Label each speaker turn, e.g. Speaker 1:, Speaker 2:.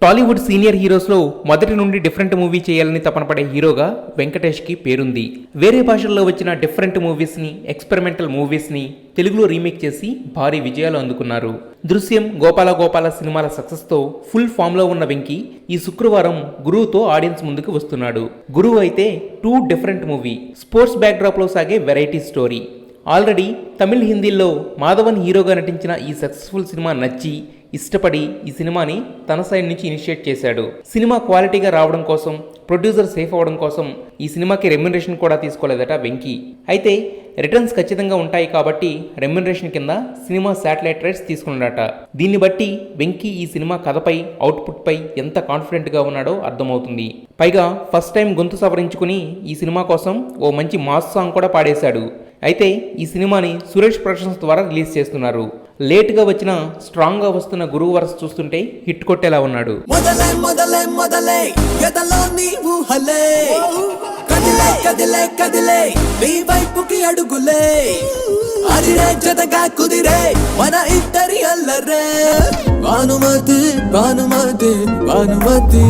Speaker 1: Tollywood senior హీరోస్లో మొదటి నుండి different movie చేయాలని తపన పడే హీరోగా వెంకటేష్కి పేరుంది. వేరే భాషల్లో వచ్చిన డిఫరెంట్ మూవీస్ని, ఎక్స్పెరిమెంటల్ మూవీస్ని తెలుగులో రీమేక్ చేసి భారీ విజయాలు అందుకున్నారు. దృశ్యం, గోపాల గోపాల సినిమాల సక్సెస్తో ఫుల్ ఫామ్లో ఉన్న వెంకీ ఈ శుక్రవారం గురువుతో ఆడియన్స్ ముందుకు వస్తున్నాడు. గురువు అయితే 2 డిఫరెంట్ మూవీ, స్పోర్ట్స్ బ్యాక్డ్రాప్లో సాగే వెరైటీ స్టోరీ. ఆల్రెడీ తమిళ్, హిందీల్లో మాధవన్ హీరోగా నటించిన ఈ సక్సెస్ఫుల్ సినిమా నచ్చి ఇష్టపడి ఈ సినిమాని తన సైడ్ నుంచి ఇనిషియేట్ చేశాడు. సినిమా క్వాలిటీగా రావడం కోసం, ప్రొడ్యూసర్ సేఫ్ అవ్వడం కోసం ఈ సినిమాకి రెమ్యునరేషన్ కూడా తీసుకోలేదట వెంకీ. అయితే రిటర్న్స్ ఖచ్చితంగా ఉంటాయి కాబట్టి రెమ్యునరేషన్ కింద సినిమా శాటిలైట్ రైట్స్ తీసుకున్నాడట. దీన్ని బట్టి వెంకీ ఈ సినిమా కథపై, అవుట్పుట్ పై ఎంత కాన్ఫిడెంట్ గా ఉన్నాడో అర్థమవుతుంది. పైగా ఫస్ట్ టైం గొంతు సవరించుకుని ఈ సినిమా కోసం ఓ మంచి మాస్ సాంగ్ కూడా పాడేశాడు. అయితే ఈ సినిమాని సురేష్ ప్రొడక్షన్స్ ద్వారా రిలీజ్ చేస్తున్నారు. లేట్గా వచ్చిన స్ట్రాంగ్ గా వస్తున్న గురువు వరస చూస్తుంటే హిట్ కొట్టేలా ఉన్నాడు.
Speaker 2: భానుమతి